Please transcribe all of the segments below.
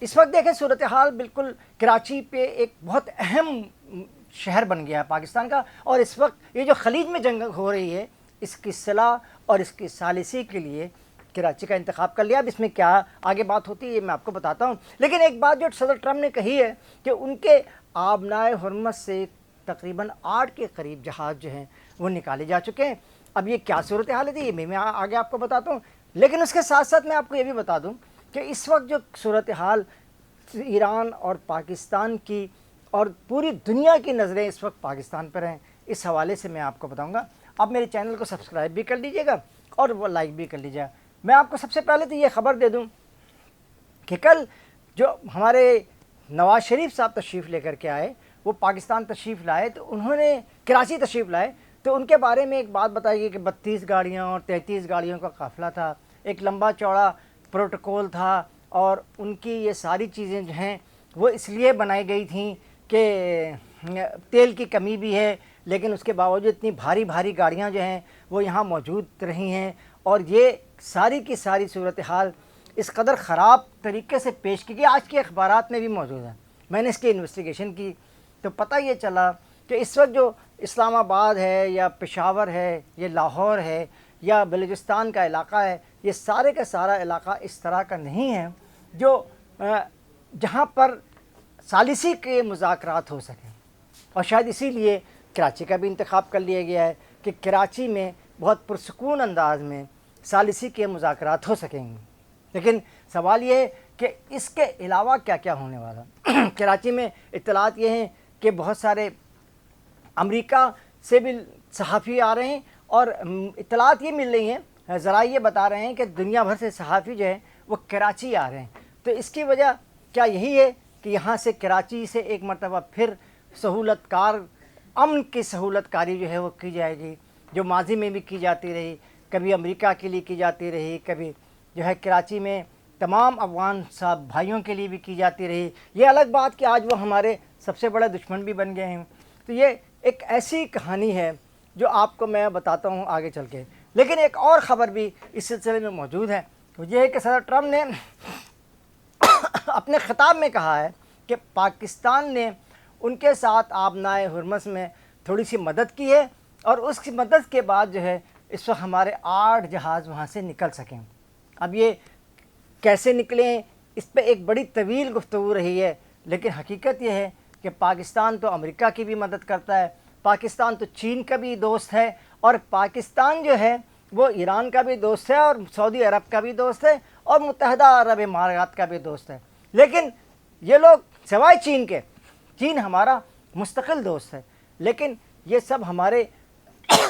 اس وقت دیکھیں صورتحال بالکل کراچی پہ ایک بہت اہم شہر بن گیا ہے پاکستان کا، اور اس وقت یہ جو خلیج میں جنگ ہو رہی ہے اس کی صلاح اور اس کی ثالثی کے لیے کراچی کا انتخاب کر لیا۔ اب اس میں کیا آگے بات ہوتی ہے یہ میں آپ کو بتاتا ہوں، لیکن ایک بات جو صدر ٹرمپ نے کہی ہے کہ ان کے آبنائے حرمت سے تقریباً 8 کے قریب جہاز جو ہیں وہ نکالے جا چکے ہیں۔ اب یہ کیا صورتحال ہے یہ میں آگے آپ کو بتاتا ہوں، لیکن اس کے ساتھ ساتھ میں آپ کو یہ بھی بتا دوں کہ اس وقت جو صورتحال ایران اور پاکستان کی اور پوری دنیا کی نظریں اس وقت پاکستان پر ہیں، اس حوالے سے میں آپ کو بتاؤں گا۔ آپ میرے چینل کو سبسکرائب بھی کر لیجئے گا اور وہ لائک بھی کر لیجئے گا۔ میں آپ کو سب سے پہلے تو یہ خبر دے دوں کہ کل جو ہمارے نواز شریف صاحب تشریف لے کر کے آئے، وہ پاکستان تشریف لائے تو انہوں نے کراچی تشریف لائے تو ان کے بارے میں ایک بات بتائی گئی کہ 32 گاڑیاں اور 33 گاڑیوں کا قافلہ تھا، ایک لمبا چوڑا پروٹوکول تھا، اور ان کی یہ ساری چیزیں جو ہیں وہ اس لیے بنائی گئی تھیں کہ تیل کی کمی بھی ہے، لیکن اس کے باوجود اتنی بھاری بھاری گاڑیاں جو ہیں وہ یہاں موجود رہی ہیں، اور یہ ساری کی ساری صورتحال اس قدر خراب طریقے سے پیش کی گئی، آج کے اخبارات میں بھی موجود ہے۔ میں نے اس کی انویسٹیگیشن کی تو پتہ یہ چلا کہ اس وقت جو اسلام آباد ہے یا پشاور ہے، یہ لاہور ہے یا بلوچستان کا علاقہ ہے، یہ سارے کا سارا علاقہ اس طرح کا نہیں ہے جو جہاں پر ثالثی کے مذاکرات ہو سکیں، اور شاید اسی لیے کراچی کا بھی انتخاب کر لیا گیا ہے کہ کراچی میں بہت پرسکون انداز میں ثالثی کے مذاکرات ہو سکیں گے۔ لیکن سوال یہ ہے کہ اس کے علاوہ کیا کیا ہونے والا۔ کراچی میں اطلاعات یہ ہیں کہ بہت سارے امریکہ سے بھی صحافی آ رہے ہیں، اور اطلاعات یہ مل رہی ہیں، ذرائع یہ بتا رہے ہیں کہ دنیا بھر سے صحافی جو ہیں وہ کراچی آ رہے ہیں۔ تو اس کی وجہ کیا یہی ہے کہ یہاں سے کراچی سے ایک مرتبہ پھر سہولت کار امن کی سہولت کاری جو ہے وہ کی جائے گی، جو ماضی میں بھی کی جاتی رہی، کبھی امریکہ کے لیے کی جاتی رہی، کبھی جو ہے کراچی میں تمام افغان صاحب بھائیوں کے لیے بھی کی جاتی رہی۔ یہ الگ بات کہ آج وہ ہمارے سب سے بڑے دشمن بھی بن گئے ہیں۔ تو یہ ایک ایسی کہانی ہے جو آپ کو میں بتاتا ہوں آگے چل کے۔ لیکن ایک اور خبر بھی اس سلسلے میں موجود ہے، وہ یہ ہے کہ صدر ٹرمپ نے اپنے خطاب میں کہا ہے کہ پاکستان نے ان کے ساتھ آبنائے حرمت میں تھوڑی سی مدد کی ہے، اور اس کی مدد کے بعد جو ہے اس وقت ہمارے 8 جہاز وہاں سے نکل سکیں۔ اب یہ کیسے نکلیں اس پہ ایک بڑی طویل گفتگو رہی ہے، لیکن حقیقت یہ ہے کہ پاکستان تو امریکہ کی بھی مدد کرتا ہے، پاکستان تو چین کا بھی دوست ہے، اور پاکستان جو ہے وہ ایران کا بھی دوست ہے، اور سعودی عرب کا بھی دوست ہے، اور متحدہ عرب امارات کا بھی دوست ہے۔ لیکن یہ لوگ سوائے چین کے، چین ہمارا مستقل دوست ہے، لیکن یہ سب ہمارے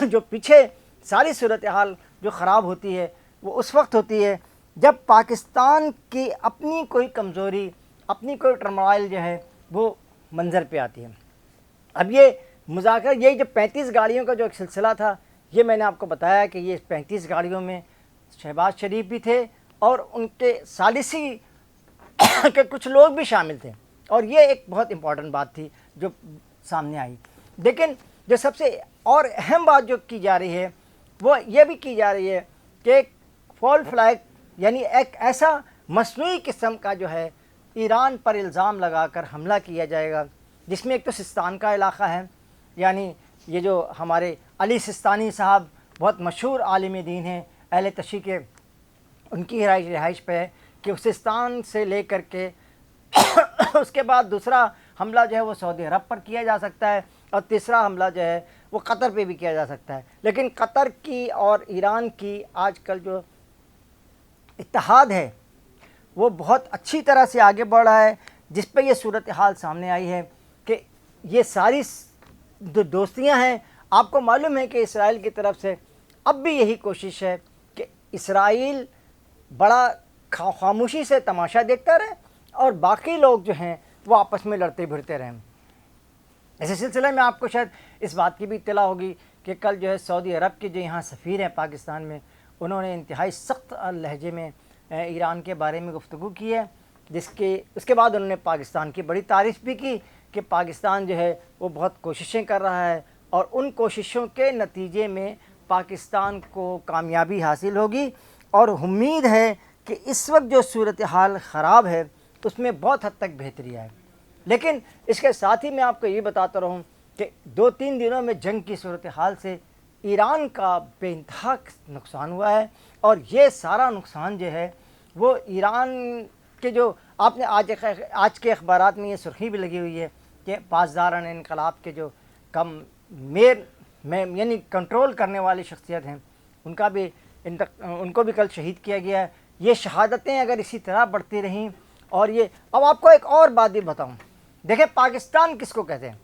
جو پیچھے ساری صورتحال جو خراب ہوتی ہے وہ اس وقت ہوتی ہے جب پاکستان کی اپنی کوئی کمزوری، اپنی کوئی ٹرموائل جو ہے وہ منظر پہ آتی ہے۔ اب یہ مذاکرہ، یہ جو 35 گاڑیوں کا جو ایک سلسلہ تھا، یہ میں نے آپ کو بتایا کہ یہ 35 گاڑیوں میں شہباز شریف بھی تھے اور ان کے ثالثی کے کچھ لوگ بھی شامل تھے، اور یہ ایک بہت امپورٹنٹ بات تھی جو سامنے آئی۔ لیکن جو سب سے اور اہم بات جو کی جا رہی ہے وہ یہ بھی کی جا رہی ہے کہ ایک فال فلیگ، یعنی ایک ایسا مصنوعی قسم کا جو ہے ایران پر الزام لگا کر حملہ کیا جائے گا، جس میں ایک تو سستان کا علاقہ ہے، یعنی یہ جو ہمارے علی سستانی صاحب بہت مشہور عالم دین ہیں، اہل تشیع کے، ان کی رہائش پہ ہے کہ سستان سے لے کر کے اس کے بعد دوسرا حملہ جو ہے وہ سعودی عرب پر کیا جا سکتا ہے، اور تیسرا حملہ جو ہے وہ قطر پہ بھی کیا جا سکتا ہے۔ لیکن قطر کی اور ایران کی آج کل جو اتحاد ہے وہ بہت اچھی طرح سے آگے بڑھ رہا ہے، جس پہ یہ صورتحال سامنے آئی ہے کہ یہ ساری دوستیاں ہیں۔ آپ کو معلوم ہے کہ اسرائیل کی طرف سے اب بھی یہی کوشش ہے کہ اسرائیل بڑا خاموشی سے تماشا دیکھتا رہے اور باقی لوگ جو ہیں وہ آپس میں لڑتے بھڑتے رہیں۔ اسی سلسلے میں آپ کو شاید اس بات کی بھی اطلاع ہوگی کہ کل جو ہے سعودی عرب کے جو یہاں سفیر ہیں پاکستان میں، انہوں نے انتہائی سخت لہجے میں ایران کے بارے میں گفتگو کی ہے، اس کے بعد انہوں نے پاکستان کی بڑی تعریف بھی کی کہ پاکستان جو ہے وہ بہت کوششیں کر رہا ہے، اور ان کوششوں کے نتیجے میں پاکستان کو کامیابی حاصل ہوگی، اور امید ہے کہ اس وقت جو صورتحال خراب ہے اس میں بہت حد تک بہتری آئے. لیکن اس کے ساتھ ہی میں آپ کو یہ بتاتا رہوں کہ 2-3 دنوں میں جنگ کی صورتحال سے ایران کا بے انتہا نقصان ہوا ہے، اور یہ سارا نقصان جو ہے وہ ایران کے جو آپ نے آج کے اخبارات میں یہ سرخی بھی لگی ہوئی ہے کہ پاسداران انقلاب کے جو کم یعنی کنٹرول کرنے والی شخصیت ہیں ان کو بھی کل شہید کیا گیا ہے. یہ شہادتیں اگر اسی طرح بڑھتی رہیں، اور یہ اب آپ کو ایک اور بات بھی بتاؤں، دیکھیں پاکستان کس کو کہتے ہیں،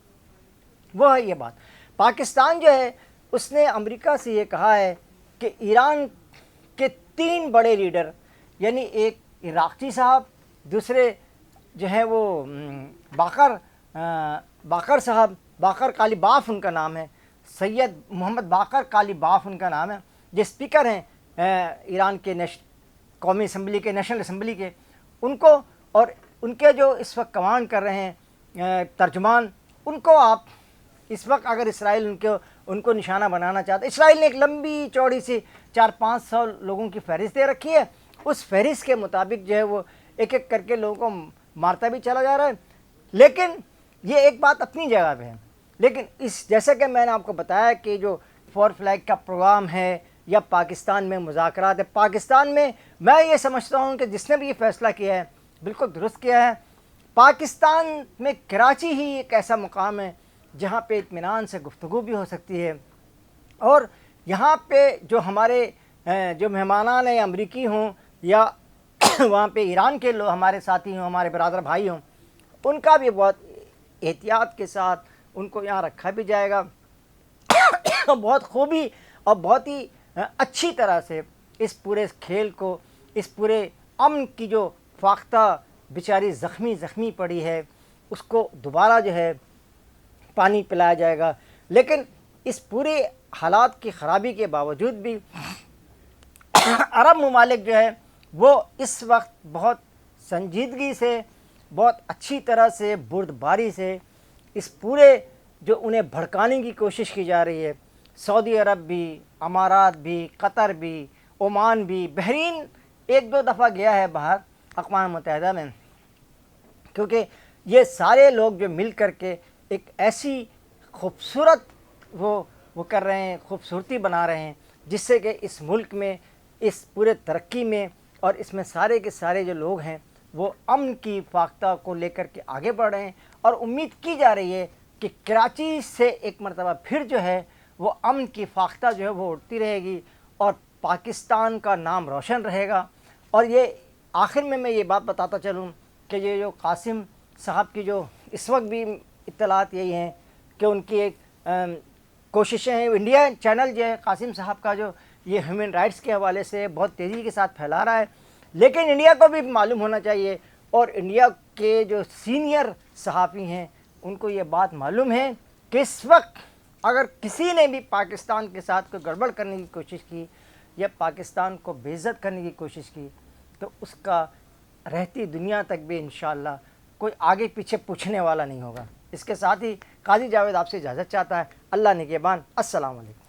وہ ہے یہ بات. پاکستان جو ہے اس نے امریکہ سے یہ کہا ہے کہ ایران کے 3 بڑے لیڈر، یعنی ایک عراقچی صاحب، دوسرے جو ہیں وہ باقر صاحب، باقر کالیباف ان کا نام ہے، سید محمد باقر کالیباف ان کا نام ہے، جو اسپیکر ہیں ایران کے قومی اسمبلی کے، نیشنل اسمبلی کے، ان کو، اور ان کے جو اس وقت کمانڈ کر رہے ہیں ترجمان، ان کو آپ اس وقت اگر اسرائیل ان کو نشانہ بنانا چاہتا ہے، اسرائیل نے ایک لمبی چوڑی سی 400-500 لوگوں کی فہرست دے رکھی ہے. اس فہرست کے مطابق جو ہے وہ ایک ایک کر کے لوگوں کو مارتا بھی چلا جا رہا ہے. لیکن یہ ایک بات اپنی جگہ پہ ہے. لیکن جیسا کہ میں نے آپ کو بتایا کہ جو 4 فلیگ کا پروگرام ہے یا پاکستان میں مذاکرات ہے، پاکستان میں یہ سمجھتا ہوں کہ جس نے بھی یہ فیصلہ کیا ہے بالکل درست کیا ہے. پاکستان میں کراچی ہی ایک ایسا مقام ہے جہاں پہ اطمینان سے گفتگو بھی ہو سکتی ہے، اور یہاں پہ جو ہمارے جو مہمانان ہیں، امریکی ہوں یا وہاں پہ ایران کے لوگ ہمارے ساتھی ہوں، ہمارے برادر بھائی ہوں، ان کا بھی بہت احتیاط کے ساتھ ان کو یہاں رکھا بھی جائے گا. بہت خوبی اور بہت ہی اچھی طرح سے اس پورے کھیل کو، اس پورے امن کی جو فاختہ بیچاری زخمی پڑی ہے، اس کو دوبارہ جو ہے پانی پلایا جائے گا. لیکن اس پورے حالات کی خرابی کے باوجود بھی عرب ممالک جو ہے وہ اس وقت بہت سنجیدگی سے، بہت اچھی طرح سے، بردباری سے اس پورے جو انہیں بھڑکانے کی کوشش کی جا رہی ہے، سعودی عرب بھی، امارات بھی، قطر بھی، عمان بھی، بحرین 1-2 دفعہ گیا ہے باہر اقوام متحدہ میں، کیونکہ یہ سارے لوگ جو مل کر کے ایک ایسی خوبصورت وہ کر رہے ہیں، خوبصورتی بنا رہے ہیں، جس سے کہ اس ملک میں، اس پورے ترقی میں، اور اس میں سارے کے سارے جو لوگ ہیں وہ امن کی فاختہ کو لے کر کے آگے بڑھ رہے ہیں. اور امید کی جا رہی ہے کہ کراچی سے ایک مرتبہ پھر جو ہے وہ امن کی فاختہ جو ہے وہ اڑتی رہے گی، اور پاکستان کا نام روشن رہے گا. اور یہ آخر میں یہ بات بتاتا چلوں کہ یہ جو قاسم صاحب کی جو اس وقت بھی اطلاعات یہی ہیں کہ ان کی ایک کوششیں ہیں، انڈیا چینل جو ہے قاسم صاحب کا جو یہ ہیومن رائٹس کے حوالے سے بہت تیزی کے ساتھ پھیلا رہا ہے. لیکن انڈیا کو بھی معلوم ہونا چاہیے، اور انڈیا کے جو سینئر صحافی ہیں ان کو یہ بات معلوم ہے کہ اس وقت اگر کسی نے بھی پاکستان کے ساتھ کوئی گڑبڑ کرنے کی کوشش کی یا پاکستان کو بے عزت کرنے کی کوشش کی تو اس کا رہتی دنیا تک بھی انشاءاللہ کوئی آگے پیچھے پوچھنے والا نہیں ہوگا. اس کے ساتھ ہی قاضی جاوید آپ سے اجازت چاہتا ہے. اللہ نگہبان. السلام علیکم.